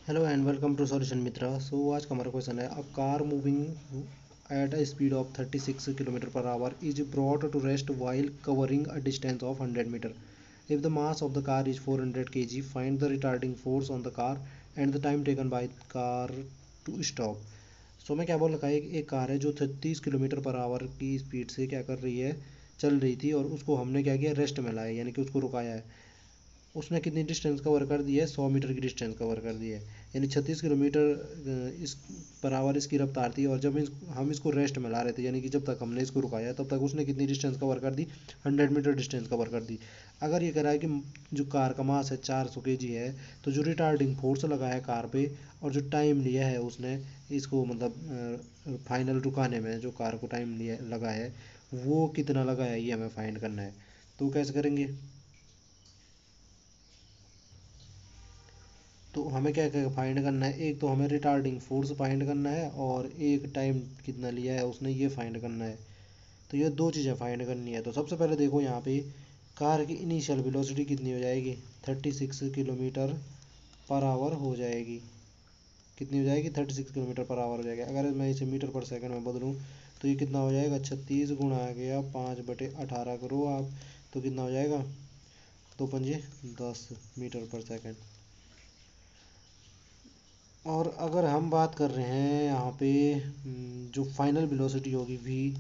Hello and welcome to solution Mitra. So आज का हमारा क्वेश्चन है, a car moving at a speed of 36 kilometre per hour is brought to rest while covering a distance of 100 metre. If the mass of the car is 400 kg, find the retarding force on the car and the time taken by car to stop. So मैं क्या बोल रखा है, एक car है जो 36 kilometre per our की speed से क्या कर रही है, चल रही थी, और उसको हमने क्या किया, रेस्ट में लाया, यानी कि उसको रुकाया है। उसने कितनी डिस्टेंस कवर कर दी है, 100 मीटर की डिस्टेंस कवर कर दी है, यानी 36 किलोमीटर इस पर आवर इसकी रफ्तार थी। और जब हम इसको रेस्ट में ला रहे थे, यानी कि जब तक हमने इसको रुकाया तब तक उसने कितनी डिस्टेंस कवर कर दी, 100 मीटर डिस्टेंस कवर कर दी। अगर ये कह रहा है कि जो कार का मास है 400 kg है, तो जो रिटार्डिंग फोर्स लगा है कार पे और जो टाइम लिया है उसने इसको मतलब फाइनल रुकाने में, जो कार को टाइम लिया लगा है वो कितना लगा है, ये हमें फाइंड करना है। तो कैसे करेंगे? तो हमें क्या क्या फाइंड करना है, एक तो हमें रिटार्डिंग फोर्स फाइंड करना है और एक टाइम कितना लिया है उसने ये फाइंड करना है। तो ये दो चीज़ें फाइंड करनी है। तो सबसे पहले देखो यहाँ पे कार की इनिशियल वेलोसिटी कितनी हो जाएगी, 36 किलोमीटर पर आवर हो जाएगी। कितनी हो जाएगी, 36 किलोमीटर पर आवर हो जाएगी। अगर मैं इसे मीटर पर सेकंड में बदलूँ तो ये कितना हो जाएगा, 36 गुणा आ गया 5/18 करो आप, तो कितना हो जाएगा, 2×10 मीटर पर सेकंड। और अगर हम बात कर रहे हैं यहाँ पे जो फाइनल वेलोसिटी होगी वी,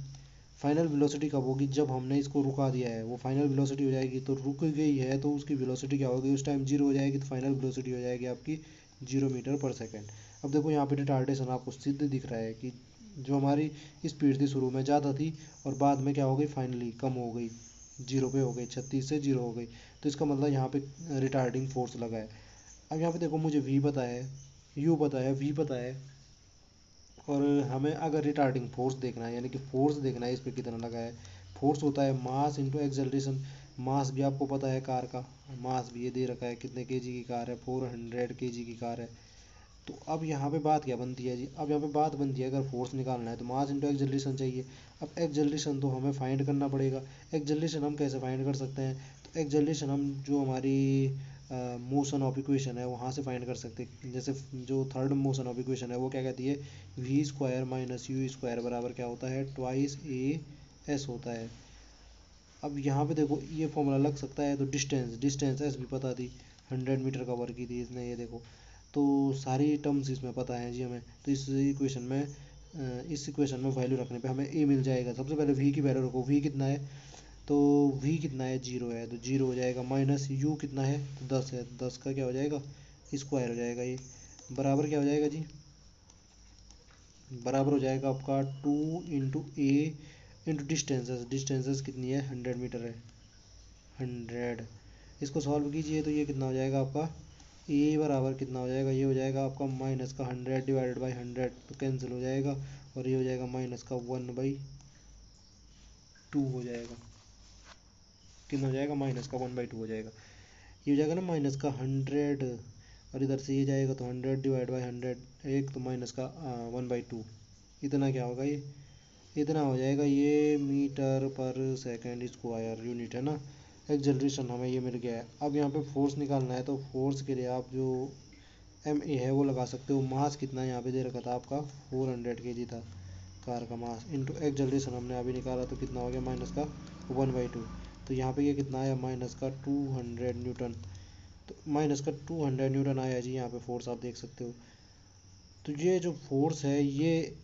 फाइनल वेलोसिटी कब होगी, जब हमने इसको रुका दिया है वो फाइनल वेलोसिटी हो जाएगी। तो रुक गई है तो उसकी वेलोसिटी क्या होगी, उस टाइम जीरो हो जाएगी, तो फाइनल वेलोसिटी हो जाएगी आपकी 0 मीटर पर सेकेंड। अब देखो यहाँ पे रिटार्डेशन आपको सिद्ध दिख रहा है कि जो हमारी स्पीड थी शुरू में ज़्यादा थी और बाद में क्या हो गई, फाइनली कम हो गई, जीरो पे हो गई, 36 से जीरो हो गई। तो इसका मतलब यहाँ पे रिटार्डिंग फोर्स लगा है। अब यहाँ पे देखो मुझे वी पता है, यू पता है, वी पता है, और हमें अगर रिटार्डिंग फोर्स देखना है, यानी कि फोर्स देखना है इस पर कितना लगा है। फोर्स होता है मास इंटू एक्सेलरेशन। मास भी आपको पता है कार का, मास भी ये दे रखा है, कितने केजी की कार है, 400 kg की कार है। तो अब यहाँ पे बात क्या बनती है जी, अब यहाँ पे बात बनती है, अगर फोर्स निकालना है तो मास इंटू एक्सेलरेशन चाहिए। अब एक्सेलरेशन तो हमें फाइंड करना पड़ेगा। एक्सेलरेशन हम कैसे फाइंड कर सकते हैं, तो एक्सेलरेशन हम जो हमारी मोशन ऑफ इक्वेशन है वहाँ से फाइंड कर सकते हैं। जैसे जो थर्ड मोशन ऑफ इक्वेशन है वो क्या कहती है, v square minus u square बराबर क्या होता है, ट्वाइस ए एस होता है। अब यहाँ पे देखो ये फॉर्मूला लग सकता है, तो डिस्टेंस डिस्टेंस एस भी पता थी, 100 मीटर कवर की थी इसने, ये देखो। तो सारी टर्म्स इसमें पता है जी हमें। तो इस इक्वेशन में वैल्यू रखने पे हमें ए मिल जाएगा। सबसे पहले वी की वैल्यू रखो, वी कितना है, तो वी कितना है, जीरो है, तो जीरो हो जाएगा, माइनस यू कितना है, तो 10 है, तो 10 का क्या हो जाएगा, स्क्वायर हो जाएगा ये, बराबर क्या हो जाएगा जी, बराबर हो जाएगा आपका 2 × ए इंटू डिस्टेंसेस। डिस्टेंसेस कितनी है, 100 मीटर है, 100। इसको सॉल्व कीजिए तो ये कितना हो जाएगा आपका, ए बराबर कितना हो जाएगा, ये हो जाएगा आपका माइनस का 100/100, तो कैंसिल हो जाएगा, और ये हो जाएगा माइनस का 1/2 हो जाएगा। कितना हो जाएगा, माइनस का 1/2 हो जाएगा। ये हो जाएगा ना माइनस का 100, और इधर से ये जाएगा तो 100/100, एक तो माइनस का 1/2। इतना क्या होगा ये, इतना हो जाएगा ये मीटर पर सेकंड स्क्वायर यूनिट है ना। एक्सेलरेशन हमें ये मिल गया है। अब यहाँ पे फोर्स निकालना है, तो फोर्स के लिए आप जो एम ए है वो लगा सकते हो। मास कितना यहाँ पे दे रखा था आपका, 400 kg था कार का मास, इंटू एक्सेलरेशन हमने अभी निकाला तो कितना हो गया, माइनस का 1/2। तो यहाँ पे ये कितना आया, माइनस का 200 न्यूटन। तो माइनस का 200 न्यूटन आया जी, यहाँ पे फोर्स आप देख सकते हो। तो ये जो फोर्स है ये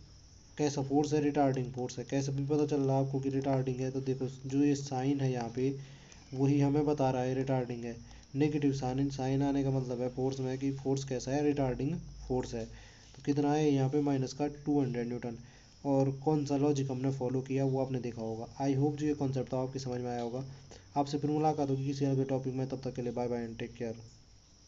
कैसा फोर्स है, रिटार्डिंग फोर्स है। कैसे भी पता चल रहा है आपको कि रिटार्डिंग है, तो देखो जो ये साइन है यहाँ पे वही हमें बता रहा है रिटार्डिंग है। नेगेटिव साइन साइन आने का मतलब है फोर्स में कि फोर्स कैसा है, रिटार्डिंग फोर्स है। तो कितना है यहाँ पे, माइनस का 200 न्यूटन। और कौन सा लॉजिक हमने फॉलो किया वो आपने देखा होगा। आई होप जो ये कॉन्सेप्ट था आपकी समझ में आया होगा। आपसे फिर मुलाकात होगी किसी अगले टॉपिक में, तब तक के लिए bye bye and take care.